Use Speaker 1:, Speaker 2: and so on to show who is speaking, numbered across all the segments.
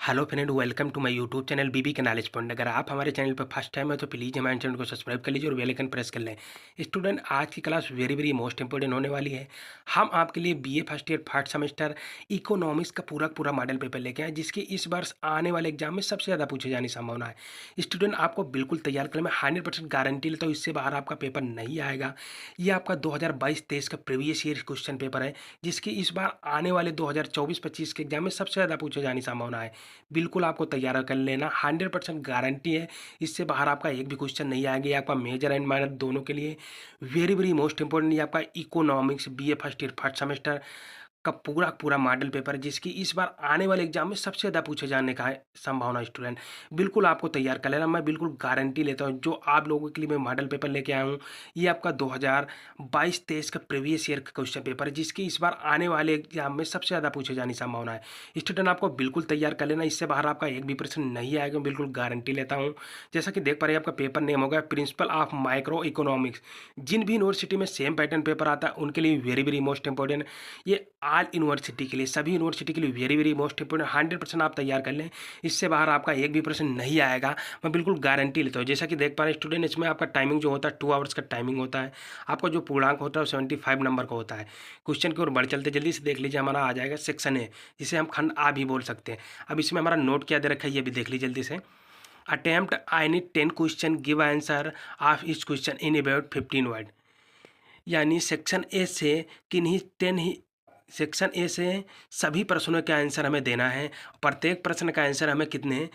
Speaker 1: Hello friend, welcome to my YouTube channel BB के knowledge point. अगर आप हमारे चैनल पर फर्स्ट टाइम है तो प्लीज़ हमारे चैनल को सब्सक्राइब कर लीजिए और बेल आइकन प्रेस कर लें। स्टूडेंट, आज की क्लास वेरी मोस्ट इंपॉर्टेंट होने वाली है। हम आपके लिए BA first year first semester economics का पूरा मॉडल पेपर लेके आए, जिसकी इस वर्ष आने वाले एग्जाम में सबसे ज़्यादा पूछे जाने की संभावना है। स्टूडेंट, आपको बिल्कुल तैयार कर, मैं 100% गारंटी लेता हूँ इससे बाहर आपका पेपर नहीं आएगा। ये आपका 2022-23 का प्रीवियस ईयर क्वेश्चन पेपर है, जिसकी इस बार आने वाले 2024-25 के एग्जाम में सबसे ज़्यादा पूछे जाने की संभावना है। बिल्कुल आपको तैयार कर लेना, 100% गारंटी है। इससे बाहर आपका एक भी क्वेश्चन नहीं आएगा। ये आपका मेजर एंड माइनर दोनों के लिए वेरी मोस्ट इंपॉर्टेंट। ये आपका economics BA first year first semester का पूरा मॉडल पेपर है, जिसकी इस बार आने वाले एग्जाम में सबसे ज़्यादा पूछे जाने का है संभावना। स्टूडेंट, बिल्कुल आपको तैयार कर लेना, मैं बिल्कुल गारंटी लेता हूँ। जो आप लोगों के लिए मैं मॉडल पेपर लेके आया हूँ, ये आपका 2022-23 का प्रीवियस ईयर का क्वेश्चन पेपर है, जिसकी इस बार आने वाले एग्जाम में सबसे ज़्यादा पूछे जाने की संभावना है। स्टूडेंट, आपको बिल्कुल तैयार कर लेना, इससे बाहर आपका एक भी प्रश्न नहीं आएगा, बिल्कुल गारंटी लेता हूँ। जैसा कि देख पा रहे हैं, आपका पेपर नेम होगा प्रिंसिपल ऑफ माइक्रो इकोनॉमिक्स। जिन भी यूनिवर्सिटी में सेम पैटर्न पेपर आता है उनके लिए वेरी मोस्ट इंपॉर्टेंट। ये ऑल यूनिवर्सिटी के लिए, सभी यूनिवर्सिटी के लिए वेरी मोस्ट इंपॉर्टेंट। 100% आप तैयार कर लें, इससे बाहर आपका एक भी प्रश्न नहीं आएगा, मैं बिल्कुल गारंटी लेता हूँ। जैसा कि देख पा रहे हैं स्टूडेंट, इसमें आपका टाइमिंग जो होता है 2 आवर्स का टाइमिंग होता है। आपका जो पूर्णांक होता है वो 75 नंबर का होता है। क्वेश्चन की ओर बढ़ चलते, जल्दी से देख लीजिए। हमारा आ जाएगा सेक्शन ए, जिसे हम खंड आ भी बोल सकते हैं। अब इसमें हमारा नोट क्या दे रखा है ये भी देख लीजिए जल्दी से। Attempt any 10 question, give answer of each question in about 15 word. यानी सेक्शन ए से किन्हीं 10 ही सेक्शन ए से सभी प्रश्नों का आंसर हमें देना है। प्रत्येक प्रश्न का आंसर हमें कितने,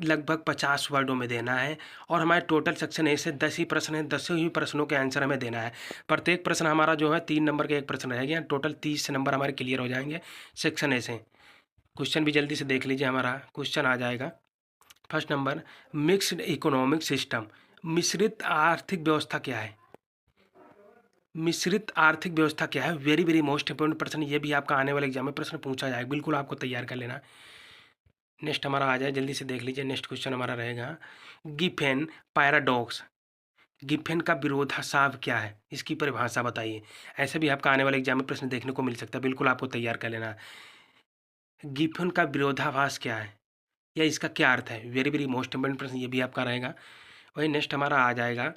Speaker 1: लगभग 50 वर्डों में देना है। और हमारे टोटल सेक्शन ए से 10 ही प्रश्न हैं, 10 ही प्रश्नों के आंसर हमें देना है। प्रत्येक प्रश्न हमारा जो है 3 नंबर का एक प्रश्न रहेगा, टोटल 30 नंबर हमारे क्लियर हो जाएंगे सेक्शन ए से। क्वेश्चन भी जल्दी से देख लीजिए। हमारा क्वेश्चन आ जाएगा first number, mixed economic system. मिश्रित आर्थिक व्यवस्था क्या है? मिश्रित आर्थिक व्यवस्था क्या है? वेरी मोस्ट इंपोर्टेंट प्रश्न, ये भी आपका आने वाले एग्जाम में प्रश्न पूछा जाएगा, बिल्कुल आपको तैयार कर लेना। नेक्स्ट हमारा आ जाए, जल्दी से देख लीजिए। नेक्स्ट क्वेश्चन हमारा रहेगा गिफेन पैराडॉक्स। गिफेन का विरोधाभास क्या है? इसकी परिभाषा बताइए। ऐसे भी आपका आने वाले एग्जाम में प्रश्न देखने को मिल सकता है, बिल्कुल आपको तैयार कर लेना। गिफेन का विरोधाभास क्या है या इसका क्या अर्थ है? वेरी मोस्ट इंपोर्टेंट प्रश्न, ये भी आपका रहेगा। वही नेक्स्ट हमारा आ जाएगा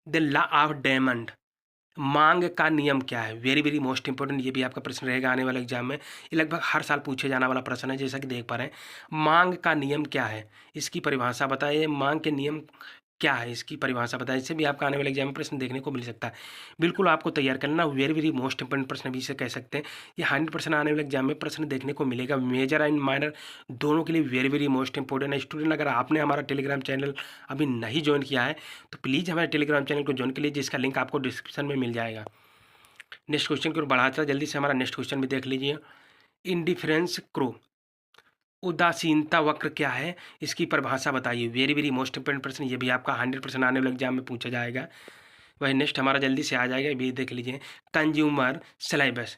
Speaker 1: द लॉ ऑफ डिमांड। मांग का नियम क्या है? वेरी मोस्ट इंपॉर्टेंट, ये भी आपका प्रश्न रहेगा आने वाले एग्जाम में। ये लगभग हर साल पूछे जाने वाला प्रश्न है। जैसा कि देख पा रहे हैं, मांग का नियम क्या है, इसकी परिभाषा बताइए। मांग के नियम क्या है, इसकी परिभाषा बताइए। इससे भी आपका आने वाले एग्जाम में प्रश्न देखने को मिल सकता है, बिल्कुल आपको तैयार करना। वेरी मोस्ट इंपॉर्टेंट प्रश्न भी इसे कह सकते हैं। ये 100% आने वाले एग्जाम में प्रश्न देखने को मिलेगा, मेजर एंड माइनर दोनों के लिए वेरी मोस्ट इंपॉर्टेंट है। स्टूडेंट, अगर आपने हमारा टेलीग्राम चैनल अभी नहीं ज्वाइन किया है तो प्लीज़ हमारे टेलीग्राम चैनल को ज्वाइन कर लीजिए, जिसका लिंक आपको डिस्क्रिप्शन में मिल जाएगा। नेक्स्ट क्वेश्चन की ओर बढ़ाता जल्दी से, हमारा नेक्स्ट क्वेश्चन भी देख लीजिए। इंडिफरेंस क्रो, उदासीनता वक्र क्या है? इसकी परिभाषा बताइए। वेरी मोस्ट इंपोर्टेंट प्रश्न, ये भी आपका 100% आने वाले एग्जाम में पूछा जाएगा। वही नेक्स्ट हमारा जल्दी से आ जाएगा, ये भी देख लीजिए। कंज्यूमर सिलेबस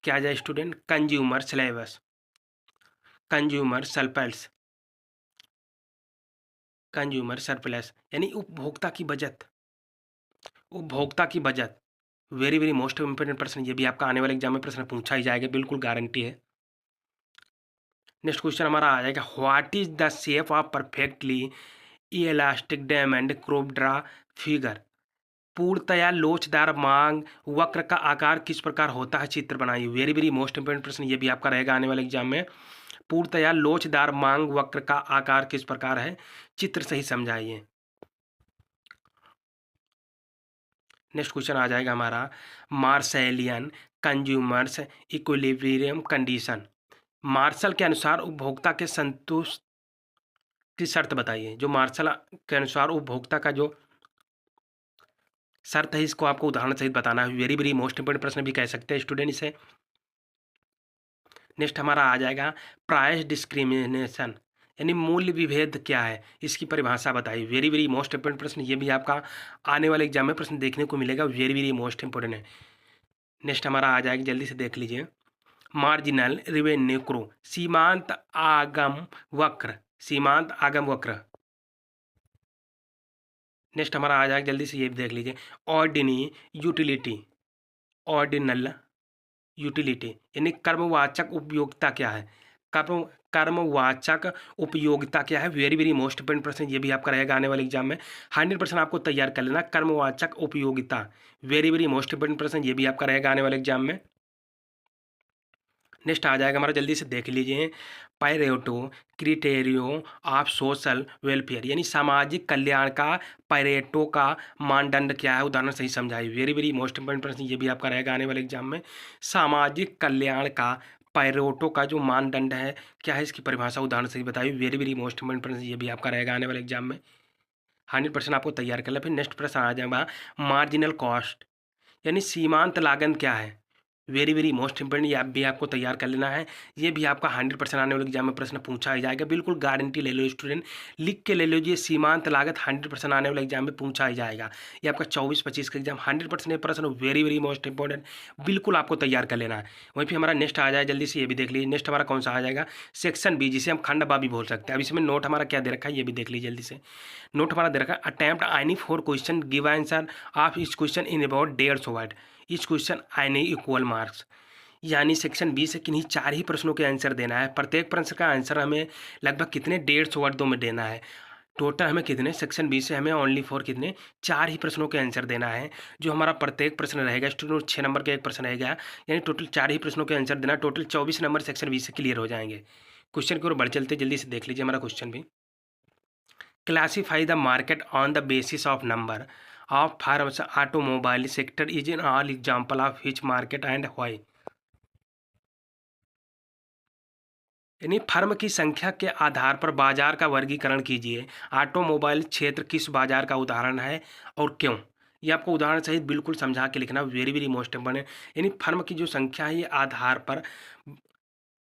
Speaker 1: क्या आ जाए student? Consumer syllabus, consumer surplus, consumer surplus यानी उपभोक्ता की बचत, उपभोक्ता की बचत। वेरी मोस्ट इंपोर्टेंट प्रश्न, ये भी आपका आने वाले एग्जाम में प्रश्न पूछा ही जाएगा, बिल्कुल गारंटी है। नेक्स्ट क्वेश्चन हमारा आ जाएगा what is the shape of perfectly elastic diamond crop draw figure. पूर्णतया लोचदार मांग वक्र का आकार किस प्रकार होता है? चित्र बनाइए। वेरी मोस्ट इंपोर्टेंट प्रश्न, ये भी आपका रहेगा आने वाले एग्जाम में। पूर्णतया लोचदार मांग वक्र का आकार किस प्रकार है? चित्र सही समझाइए। नेक्स्ट क्वेश्चन आ जाएगा हमारा मार्सेलियन कंज्यूमर्स इक्विलिब्रियम कंडीशन। मार्शल के अनुसार उपभोक्ता के संतुष्ट की शर्त बताइए। जो मार्शल के अनुसार उपभोक्ता का जो शर्त है, इसको आपको उदाहरण सहित बताना है। वेरी मोस्ट इंपोर्टेंट प्रश्न भी कह सकते हैं स्टूडेंट इसे। नेक्स्ट हमारा आ जाएगा प्राइस डिस्क्रिमिनेशन यानी मूल्य विभेद क्या है? इसकी परिभाषा बताइए। वेरी मोस्ट इंपोर्टेंट प्रश्न, ये भी आपका आने वाले एग्जाम में प्रश्न देखने को मिलेगा, वेरी मोस्ट इंपोर्टेंट है। नेक्स्ट हमारा आ जाएगा, जल्दी से देख लीजिए। मार्जिनल रिवेन्यू क्रो, सीमांत आगम वक्र, सीमांत आगम वक्र। नेक्स्ट हमारा आ जाएगा, जल्दी से ये भी देख लीजिए। ऑर्डिनी यूटिलिटी, ऑर्डिनल यूटिलिटी यानी कर्मवाचक उपयोगिता क्या है? कर्म कर्मवाचक उपयोगिता क्या है? वेरी वेरी मोस्ट इंपोर्टेंट प्रश्न, ये भी आपका रहेगा आने वाले एग्जाम में। 100% आपको तैयार कर लेना। कर्मवाचक उपयोगिता वेरी वेरी मोस्ट इंपोर्टेंट प्रश्न, ये भी आपका रहेगा आने वाले एग्जाम में। नेक्स्ट आ जाएगा हमारा, जल्दी से देख लीजिए। पैरेटो क्रिटेरियो ऑफ सोशल वेलफेयर, यानी सामाजिक कल्याण का पैरेटो का मानदंड क्या है? उदाहरण सही समझाइए। वेरी वेरी मोस्ट इंपोर्टेंट प्रश्न, ये भी आपका रहेगा आने वाले एग्जाम में। सामाजिक कल्याण का पैरेटो का जो मानदंड है क्या है? इसकी परिभाषा उदाहरण सही बताइए। वेरी वेरी मोस्ट इंपोर्टेंट प्रश्न, ये भी आपका रहेगा आने वाले एग्जाम में। 100% आपको तैयार कर ले। फिर नेक्स्ट प्रश्न आ जाएगा, मार्जिनल कॉस्ट यानी सीमांत लागत क्या है? वेरी वेरी मोस्ट इंपोर्टेंट, ये आप भी आपको तैयार कर लेना है। ये भी आपका 100% आने वाले एग्जाम में प्रश्न पूछा ही जाएगा। बिल्कुल गारंटी ले लो स्टूडेंट, लिख के ले लो जी, सीमांत लागत 100% आने वाले एग्जाम में पूछा ही जाएगा। ये आपका 24-25 का एग्जाम 100% ये प्रश्न वेरी वेरी मोस्ट इंपॉर्टेंट, बिल्कुल आपको तैयार कर लेना है। वहीं पर हमारा नेक्स्ट आ जाए, जल्दी से ये भी देख लीजिए। नेक्स्ट हमारा कौन सा आ जाएगा? सेक्शन बी, जिसे हम खंडबा भी बोल सकते हैं। अब इसमें नोट हमारा क्या दे रखा है, ये भी देख लीजिए जल्दी से। नोट हमारा दे रखा है, attempt any 4 question, give answer of each question in about 150 word, each question any equal marks. यानी सेक्शन बी से किन्हीं 4 ही प्रश्नों के आंसर देना है। प्रत्येक प्रश्न का आंसर हमें लगभग कितने 150 वर्डों में देना है। टोटल हमें कितने, सेक्शन बी से हमें ओनली फॉर कितने 4 ही प्रश्नों के आंसर देना है। जो हमारा प्रत्येक प्रश्न रहेगा स्टूडेंट 6 नंबर का एक प्रश्न रहेगा, यानी टोटल 4 ही प्रश्नों के आंसर देना। टोटल 24 नंबर सेक्शन बी से क्लियर हो जाएंगे। क्वेश्चन की ओर बढ़ चलते, जल्दी से देख लीजिए हमारा क्वेश्चन भी। Classify the market on the basis of number of farms automobile sector is in all example of which market and why. यानी फर्म की संख्या के आधार पर बाजार का वर्गीकरण कीजिए। ऑटोमोबाइल क्षेत्र किस बाजार का उदाहरण है और क्यों? ये आपको उदाहरण सहित बिल्कुल समझा के लिखना, वेरी वेरी मोस्ट इंपॉर्टेंट। यानी फर्म की जो संख्या है ये आधार पर,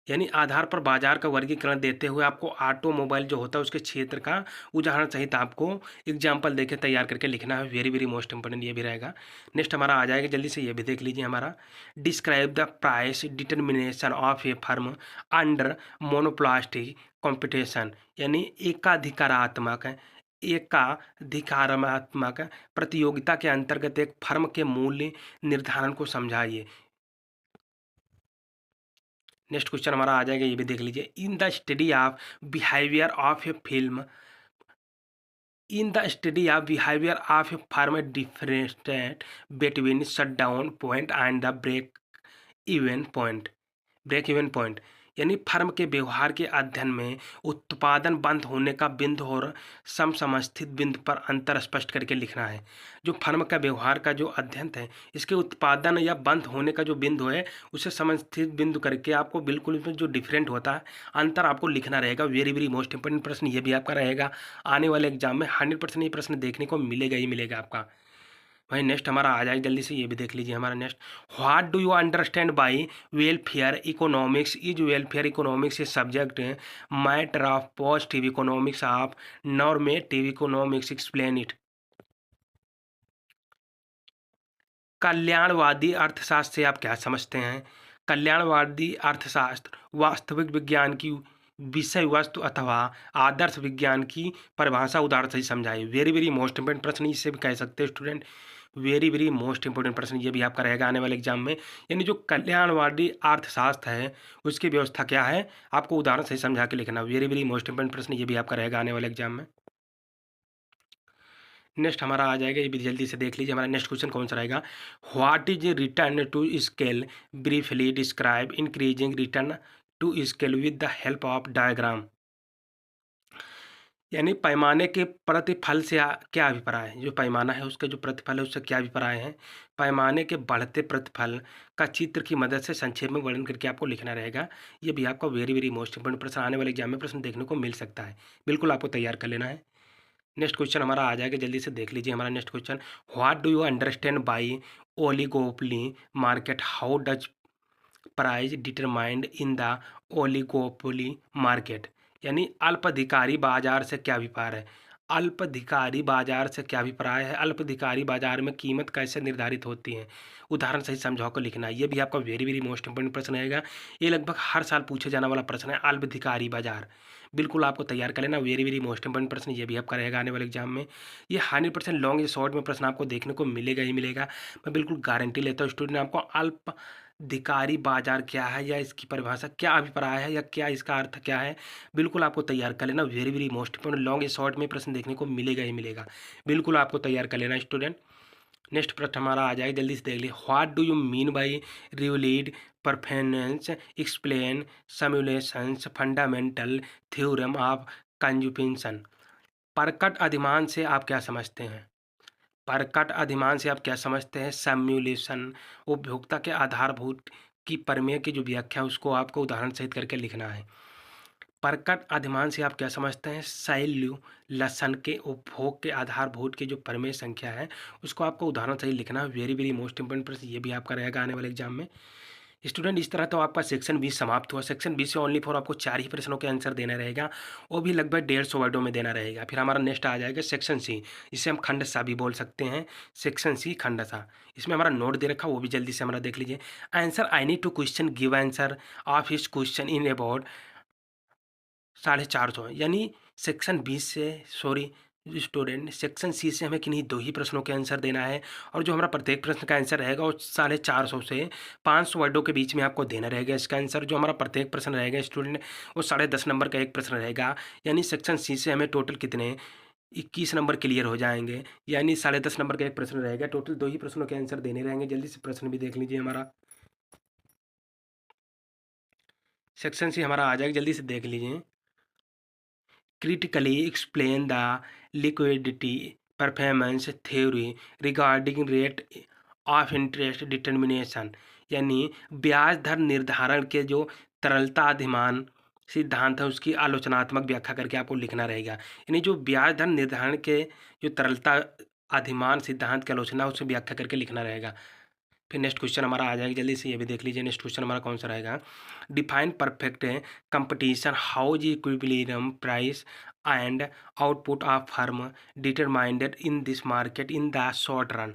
Speaker 1: यानी आधार पर बाजार का वर्गीकरण देते हुए आपको ऑटोमोबाइल जो होता है उसके क्षेत्र का उदाहरण सहित आपको एग्जाम्पल देके तैयार करके लिखना है। वेरी वेरी मोस्ट इंपॉर्टेंट ये भी रहेगा। नेक्स्ट हमारा आ जाएगा, जल्दी से ये भी देख लीजिए हमारा। Describe the price determination of a firm under monopolistic competition, यानी एकाधिकारात्मक प्रतियोगिता के अंतर्गत एक फर्म के मूल्य निर्धारण को समझाइए। नेक्स्ट क्वेश्चन हमारा आ जाएगा, ये भी देख लीजिए। In the study of behaviour of a film, in the study of behaviour of a firm differentiate between shutdown point and the break even point, यानी फर्म के व्यवहार के अध्ययन में उत्पादन बंद होने का बिंदु और समसमस्थित बिंदु पर अंतर स्पष्ट करके लिखना है। जो फर्म का व्यवहार का जो अध्ययन है, इसके उत्पादन या बंद होने का जो बिंदु है उसे समस्थित बिंदु करके आपको बिल्कुल इसमें जो डिफरेंट होता है अंतर आपको लिखना रहेगा। वेरी वेरी मोस्ट इंपोर्टेंट प्रश्न ये भी आपका रहेगा आने वाले एग्जाम में। 100% ये प्रश्न देखने को मिलेगा ही मिलेगा आपका। भाई नेक्स्ट हमारा आ जाए, जल्दी से ये भी देख लीजिए हमारा next. What do you understand by welfare economics? Is welfare economics a subject matter of positive economics of normative economics, explain it. कल्याणवादी अर्थशास्त्र से आप क्या समझते हैं? कल्याणवादी अर्थशास्त्र वास्तविक विज्ञान की विषय वस्तु अथवा आदर्श विज्ञान की परिभाषा उदाहरण से समझाइए। वेरी वेरी मोस्ट इंपोर्टेंट प्रश्न इसे भी कह सकते हैं student. Very very most important प्रश्न ये भी आपका रहेगा आने वाले एग्जाम में। यानी जो कल्याणवादी अर्थशास्त्र है उसकी व्यवस्था क्या है आपको उदाहरण से समझा के लिखना। वेरी वेरी मोस्ट इंपोर्टेंट प्रश्न ये भी आपका रहेगा आने वाले एग्जाम में। नेक्स्ट हमारा आ जाएगा, ये भी जल्दी से देख लीजिए हमारा नेक्स्ट क्वेश्चन कौन सा रहेगा। What is return to scale, briefly describe increasing return to scale with the help of diagram. यानी पैमाने के प्रतिफल से क्या अभिप्राय है? जो पैमाना है उसके जो प्रतिफल है उससे क्या अभिप्राय है? पैमाने के बढ़ते प्रतिफल का चित्र की मदद से संक्षेप में वर्णन करके आपको लिखना रहेगा। ये भी आपको वेरी वेरी मोस्ट इंपोर्टेंट प्रश्न आने वाले एग्जाम में प्रश्न देखने को मिल सकता है, बिल्कुल आपको तैयार कर लेना है। नेक्स्ट क्वेश्चन हमारा आ जाएगा, जल्दी से देख लीजिए हमारा next question. What do you understand by oligopoly market, how does price determined in the oligopoly market? यानी अल्पाधिकारी बाजार से क्या अभिप्राय है? अल्पाधिकारी बाजार से क्या अभिप्राय है? अल्पाधिकारी बाजार में कीमत कैसे निर्धारित होती है? उदाहरण सही समझाओ को लिखना है। ये भी आपका वेरी वेरी मोस्ट इंपोर्टेंट प्रश्न रहेगा। ये लगभग हर साल पूछे जाने वाला प्रश्न है, अल्पाधिकारी बाजार, बिल्कुल आपको तैयार कर लेना। वेरी वेरी मोस्ट इंपोर्टेंट प्रश्न ये भी आपका रहेगा आने वाले एग्जाम में। ये 100% लॉन्ग या शॉर्ट में प्रश्न आपको देखने को मिलेगा ही मिलेगा, मैं बिल्कुल गारंटी लेता हूँ स्टूडेंट। आपको अधिकारी बाजार क्या है या इसकी परिभाषा क्या अभिप्राय है या क्या इसका अर्थ क्या है, बिल्कुल आपको तैयार कर लेना। Very very most important, long short में प्रश्न देखने को मिलेगा ही मिलेगा, बिल्कुल आपको तैयार कर लेना स्टूडेंट। नेक्स्ट प्रश्न हमारा आ जाएगा, जल्दी से देख लीजिए। What do you mean by revealed preference explain Samuelson's fundamental theorem of consumption. परकट अधिमान से आप क्या समझते हैं? परकट अधिमान से आप क्या समझते हैं? सिमुलेशन, उपभोक्ता के आधारभूत की प्रमेय की जो व्याख्या है उसको आपको उदाहरण सहित करके लिखना है। परकट अधिमान से आप क्या समझते हैं? सैल्यूलसन के उपभोग के आधारभूत की जो प्रमेय संख्या है उसको आपको उदाहरण सहित लिखना है। वेरी वेरी मोस्ट इंपोर्टेंट प्रश्न ये भी आपका रहेगा आने वाले एग्जाम में स्टूडेंट। इस तरह तो आपका सेक्शन 20 समाप्त हुआ। सेक्शन 20 से ओनली फॉर आपको 4 ही प्रश्नों के आंसर देना रहेगा, वो भी लगभग 150 वर्डों में देना रहेगा। फिर हमारा नेक्स्ट आ जाएगा सेक्शन सी, इसे हम खंड सा भी बोल सकते हैं। सेक्शन सी खंड सा, इसमें हमारा नोट दे रखा, वो भी जल्दी से हमारा देख लीजिए। Answer I need to question, give answer of his question in about 450, यानी सेक्शन 20 से सॉरी स्टूडेंट सेक्शन सी से हमें किन्हीं 2 ही प्रश्नों के आंसर देना है, और जो हमारा प्रत्येक प्रश्न का आंसर रहेगा वो 450 से 500 वर्डों के बीच में आपको देना रहेगा इसका आंसर। जो हमारा प्रत्येक प्रश्न रहेगा स्टूडेंट वो 10.5 नंबर का एक प्रश्न रहेगा, यानी सेक्शन सी से हमें टोटल कितने 21 नंबर क्लियर हो जाएंगे, यानी 10.5 नंबर का एक प्रश्न रहेगा। टोटल 2 ही प्रश्नों के आंसर देने रहेंगे। जल्दी से प्रश्न भी देख लीजिए हमारा। सेक्शन सी हमारा आ जाएगा, जल्दी से देख लीजिए। critically explain the liquidity performance theory regarding rate of interest determination, यानी ब्याज दर निर्धारण के जो तरलता अधिमान सिद्धांत है उसकी आलोचनात्मक व्याख्या करके आपको लिखना रहेगा। यानी जो ब्याज दर निर्धारण के जो तरलता अधिमान सिद्धांत की आलोचना उससे व्याख्या करके लिखना रहेगा। फिर नेक्स्ट क्वेश्चन हमारा आ जाएगा, जल्दी से ये भी देख लीजिए। नेक्स्ट क्वेश्चन हमारा कौन सा रहेगा? Define perfect competition, how is equilibrium price and output of firm determined in this market in the short run,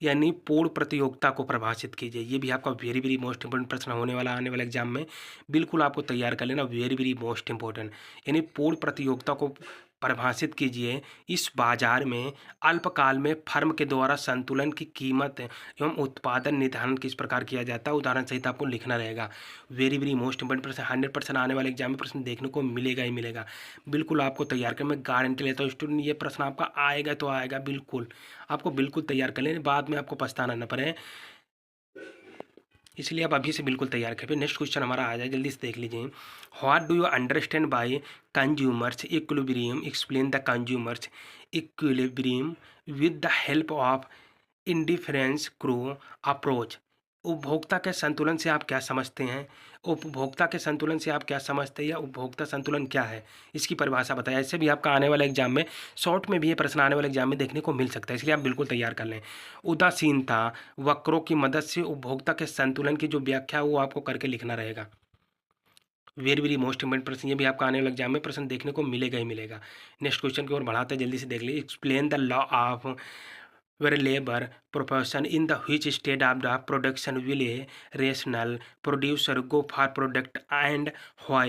Speaker 1: यानी पूर्ण प्रतियोगिता को परिभाषित कीजिए। ये भी आपका वेरी वेरी मोस्ट इंपोर्टेंट प्रश्न होने वाला आने वाले एग्जाम में, बिल्कुल आपको तैयार कर लेना। वेरी वेरी मोस्ट इंपोर्टेंट, यानी पूर्ण प्रतियोगिता को परिभाषित कीजिए। इस बाजार में अल्पकाल में फर्म के द्वारा संतुलन की कीमत एवं उत्पादन निर्धारण किस प्रकार किया जाता है, उदाहरण सहित आपको लिखना रहेगा। वेरी वेरी मोस्ट इंपोर्टेंट प्रश्न, 100% आने वाले एग्जाम में प्रश्न देखने को मिलेगा ही मिलेगा, बिल्कुल आपको तैयार कर, मैं गारंटी लेता हूँ स्टूडेंट ये प्रश्न आपका आएगा तो आएगा, बिल्कुल आपको बिल्कुल तैयार कर लें, बाद में आपको पछताना न पड़े, इसलिए आप अभी से बिल्कुल तैयार करें। फिर नेक्स्ट क्वेश्चन हमारा आ जाए, जल्दी से देख लीजिए। What do you understand by consumers equilibrium, explain the consumers equilibrium with the help of indifference crew approach. उपभोक्ता के संतुलन से आप क्या समझते हैं? उपभोक्ता के संतुलन से आप क्या समझते हैं या उपभोक्ता संतुलन क्या है, इसकी परिभाषा बताएं। ऐसे भी आपका आने वाले एग्जाम में शॉर्ट में भी ये प्रश्न आने वाले एग्जाम में देखने को मिल सकता है, इसलिए आप बिल्कुल तैयार कर लें। उदासीनता वक्रों की मदद से उपभोक्ता के संतुलन की जो व्याख्या है वो आपको करके लिखना रहेगा। वेरी वेरी मोस्ट इंपोर्टेंट प्रश्न, ये भी आपका आने वाले एग्जाम में प्रश्न देखने को मिलेगा ही मिलेगा। नेक्स्ट क्वेश्चन की ओर बढ़ाते हैं, जल्दी से देख लीजिए। Explain the law of where labor proportion in the which state of the production will a rational producer go for product and why,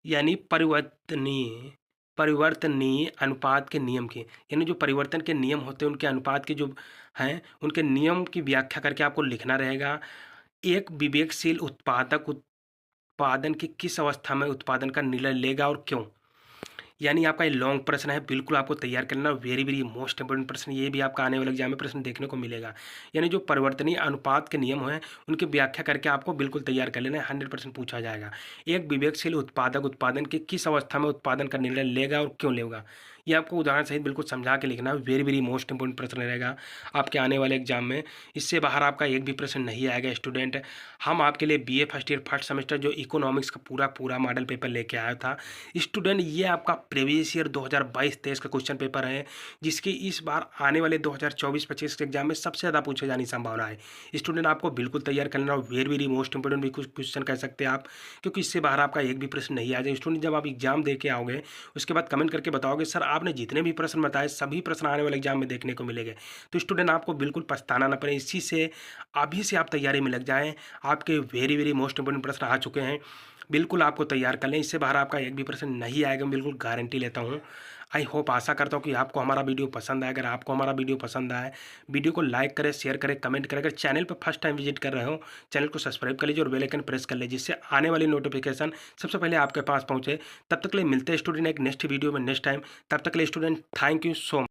Speaker 1: यानी परिवर्तनीय अनुपात के नियम के, यानी जो परिवर्तन के नियम होते हैं उनके अनुपात के जो हैं उनके नियम की व्याख्या करके आपको लिखना रहेगा। एक विवेकशील उत्पादक उत्पादन की किस अवस्था में उत्पादन का निर्णय लेगा और क्यों, यानी आपका ये लॉन्ग प्रश्न है, बिल्कुल आपको तैयार करना। वेरी वेरी मोस्ट इंपोर्टेंट प्रश्न, ये भी आपका आने वाले एग्जाम में प्रश्न देखने को मिलेगा। यानी जो परिवर्तनीय अनुपात के नियम हैं उनकी व्याख्या करके आपको बिल्कुल तैयार कर लेना है, 100% पूछा जाएगा। एक विवेकशील उत्पादक उत्पादन की किस अवस्था में उत्पादन का निर्णय लेगा और क्यों लेगा, ये आपको उदाहरण सहित बिल्कुल समझा के लिखना है। वेरी वेरी मोस्ट इंपोर्टेंट प्रश्न रहेगा आपके आने वाले एग्जाम में, इससे बाहर आपका एक भी प्रश्न नहीं आएगा स्टूडेंट। हम आपके लिए BA first year first semester जो इकोनॉमिक्स का पूरा मॉडल पेपर लेके आया था स्टूडेंट, ये आपका प्रीवियस ईयर 2022-23 का क्वेश्चन पेपर है, जिसकी इस बार आने वाले 2024-25 के एग्जाम में सबसे ज़्यादा पूछे जाने की संभावना है। स्टूडेंट आपको बिल्कुल तैयार करना, वेरी वेरी मोस्ट इंपोर्टेंट भी कुछ क्वेश्चन कह सकते हैं आप, क्योंकि इससे बाहर आपका एक भी प्रश्न नहीं आ जाए। स्टूडेंट जब आप एग्जाम दे के आओगे उसके बाद कमेंट करके बताओगे सर आपने जितने भी प्रश्न बताए सभी प्रश्न आने वाले एग्जाम में देखने को मिलेंगे, तो स्टूडेंट आपको बिल्कुल पछताना ना पड़े, इसी से अभी से आप तैयारी में लग जाएं। आपके वेरी वेरी मोस्ट इंपोर्टेंट प्रश्न आ चुके हैं। बिल्कुल आपको तैयार कर लें, इससे बाहर आपका एक भी प्रश्न नहीं आएगा, मैं बिल्कुल गारंटी लेता हूँ। आई होप आशा करता हूँ कि आपको हमारा वीडियो पसंद आए। अगर आपको हमारा वीडियो पसंद आए, वीडियो को लाइक करें, शेयर करें, कमेंट करें। अगर चैनल पर फर्स्ट टाइम विजिट कर रहे हो, चैनल को सब्सक्राइब कर लीजिए और बेल आइकन प्रेस कर लीजिए, जिससे आने वाली नोटिफिकेशन सबसे पहले आपके पास पहुँचे। तब तक के लिए मिलते हैं स्टूडेंट एक नेक्स्ट वीडियो में नेक्स्ट टाइम। तब तक के लिए student thank you so much.